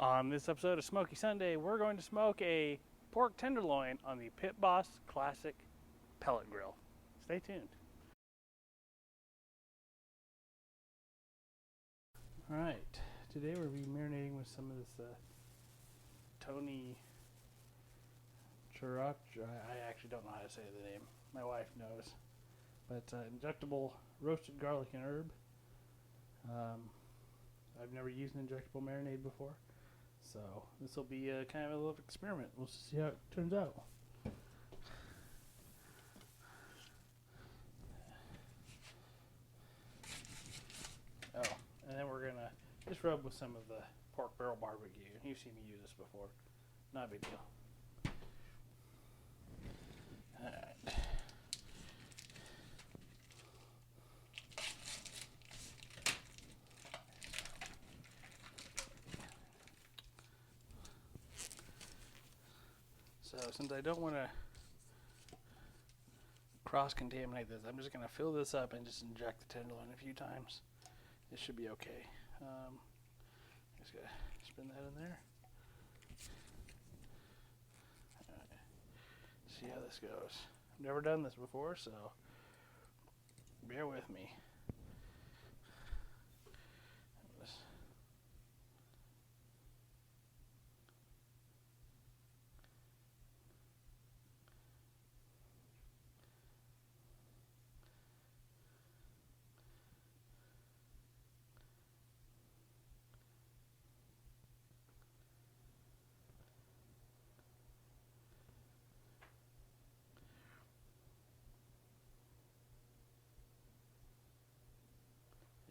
On this episode of Smoky Sunday, we're going to smoke a pork tenderloin on the Pit Boss Classic pellet grill. Stay tuned. Alright, today we'll be marinating with some of this Tony Chirac. I actually don't know how to say the name. My wife knows. But injectable roasted garlic and herb. I've never used an injectable marinade before. So this will be a kind of a little experiment. We'll see how it turns out. Oh, and then we're gonna just rub with some of the pork barrel barbecue. You've seen me use this before. Not a big deal. Alright. So since I don't want to cross-contaminate this, I'm just going to fill this up and just inject the tenderloin a few times. It should be okay. Just going to spin that in there. All right. See how this goes. I've never done this before, so bear with me.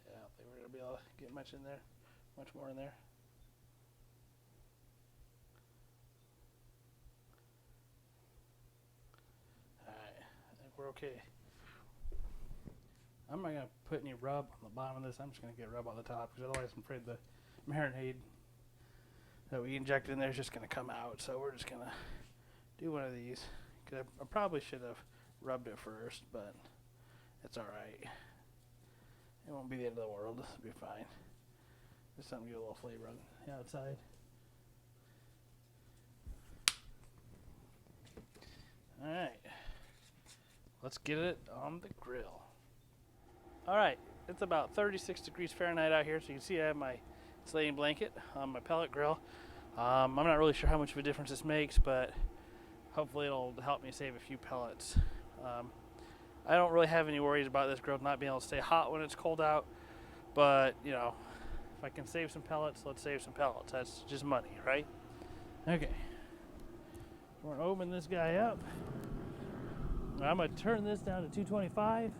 I don't think we're going to be able to get much more in there. Alright, I think we're okay. I'm not going to put any rub on the bottom of this. I'm just going to get rub on the top because otherwise I'm afraid the marinade that we injected in there is just going to come out. So we're just going to do one of these. Cause I probably should have rubbed it first, but it's alright. It won't be the end of the world. This will be fine. Just something to get a little flavor on the outside. Alright. Let's get it on the grill. Alright. It's about 36 degrees Fahrenheit out here, so you can see I have my insulating blanket on my pellet grill. I'm not really sure how much of a difference this makes, but hopefully it'll help me save a few pellets. I don't really have any worries about this grill not being able to stay hot when it's cold out, but you know, if I can save some pellets, let's save some pellets. That's just money, right? Okay. We're gonna open this guy up. I'm gonna turn this down to 225.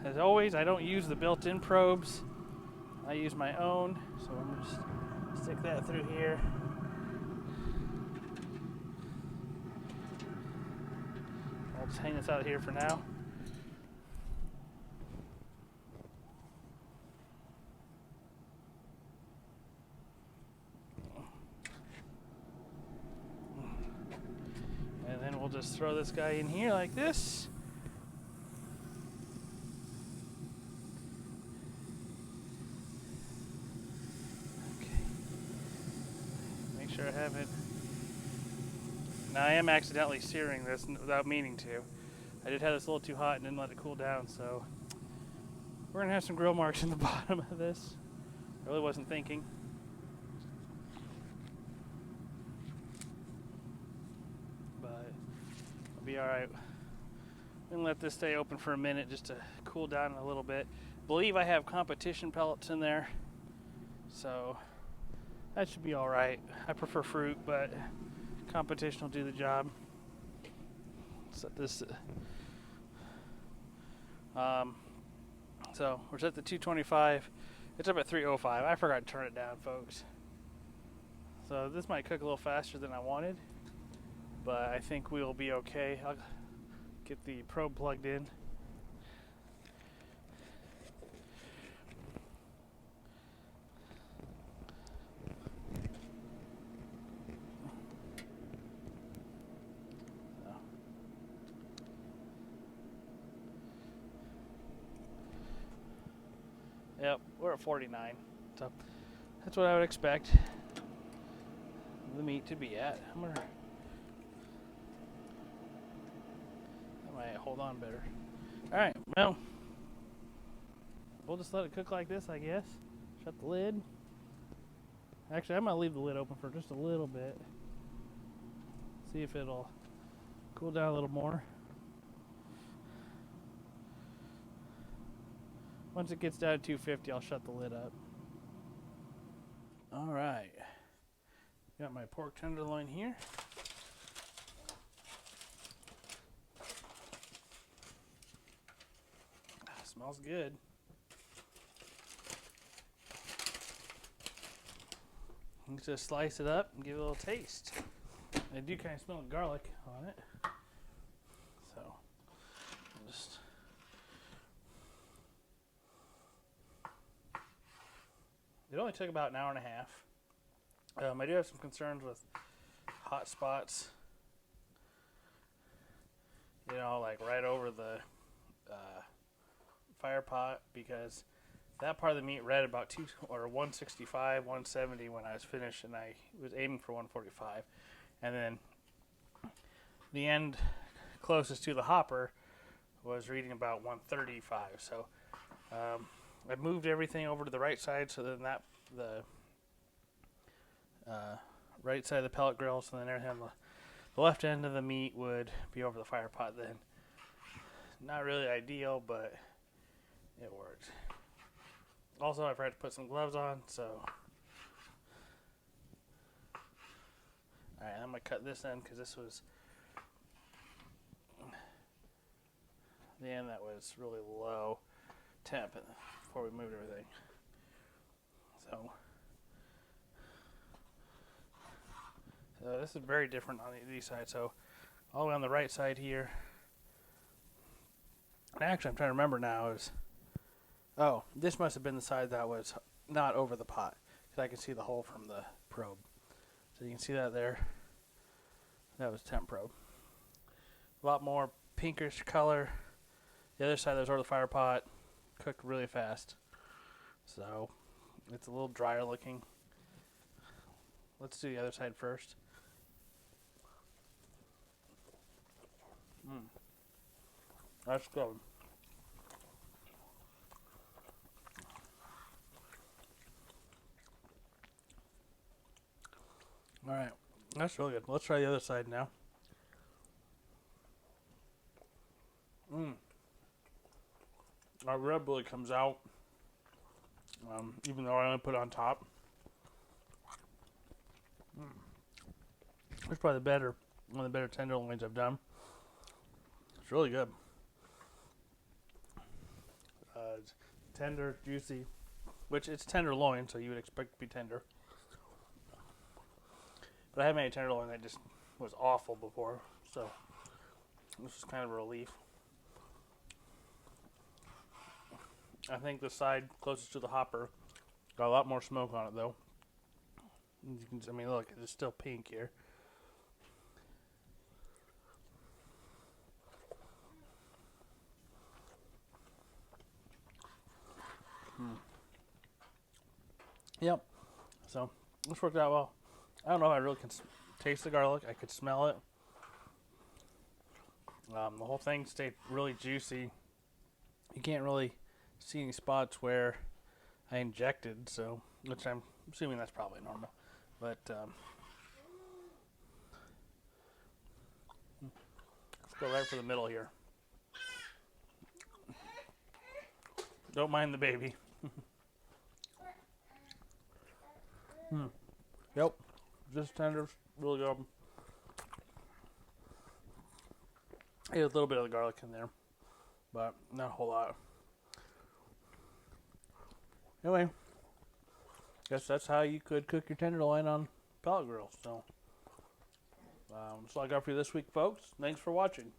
As always, I don't use the built-in probes. I use my own, so I'm gonna just stick that through here. I'll just hang this out here for now. And then we'll just throw this guy in here like this. I haven't. Now I am accidentally searing this without meaning to. I did have this a little too hot and didn't let it cool down, so we're gonna have some grill marks in the bottom of this. I really wasn't thinking. But it'll be alright. I'm gonna let this stay open for a minute just to cool down a little bit. I believe I have competition pellets in there, so that should be alright. I prefer fruit, but competition will do the job. Set this. So we're set to 225. It's up at 305. I forgot to turn it down, folks. So this might cook a little faster than I wanted, but I think we'll be okay. I'll get the probe plugged in. Yep, we're at 49. So that's what I would expect the meat to be at. I might hold on better. Alright, well, we'll just let it cook like this, I guess. Shut the lid. Actually, I'm going to leave the lid open for just a little bit. See if it'll cool down a little more. Once it gets down to 250, I'll shut the lid up. Alright. Got my pork tenderloin here. Smells good. Just slice it up and give it a little taste. I do kind of smell garlic on it. So, just... It only took about an hour and a half. I do have some concerns with hot spots. You know, like right over the fire pot, because that part of the meat read about 165, 170 when I was finished, and I was aiming for 145. And then the end closest to the hopper was reading about 135. So I moved everything over to the right side, so then the right side of the pellet grill, so then everything on the left end of the meat would be over the fire pot then. Not really ideal, but it worked. Also, I've had to put some gloves on, so. Alright, I'm going to cut this end because this was the end that was really low temp before we moved everything. So this is very different on these sides. So all the way on the right side here. And actually, I'm trying to remember now is, oh, this must have been the side that was not over the pot, because I can see the hole from the probe. So you can see that there. That was temp probe. A lot more pinkish color. The other side that was over the fire pot cooked really fast. So it's a little drier looking. Let's do the other side first. That's good. Alright, that's really good. Let's try the other side now. Our rib really comes out, even though I only put it on top. It's probably one of the better tenderloins I've done. It's really good. It's tender, juicy, which it's tenderloin, so you would expect it to be tender. But I haven't made a tenderloin that just was awful before, so this is kind of a relief. I think the side closest to the hopper got a lot more smoke on it, though. You can, I mean, look, it's still pink here. Yep. So this worked out well. I don't know if I really can taste the garlic. I could smell it. The whole thing stayed really juicy. You can't really see any spots where I injected, so, which I'm assuming that's probably normal. But let's go right for the middle here. Don't mind the baby. Yep, just tender, really good. I ate a little bit of the garlic in there, but not a whole lot. Anyway, guess that's how you could cook your tenderloin on pellet grills. So, that's all I got for you this week, folks. Thanks for watching.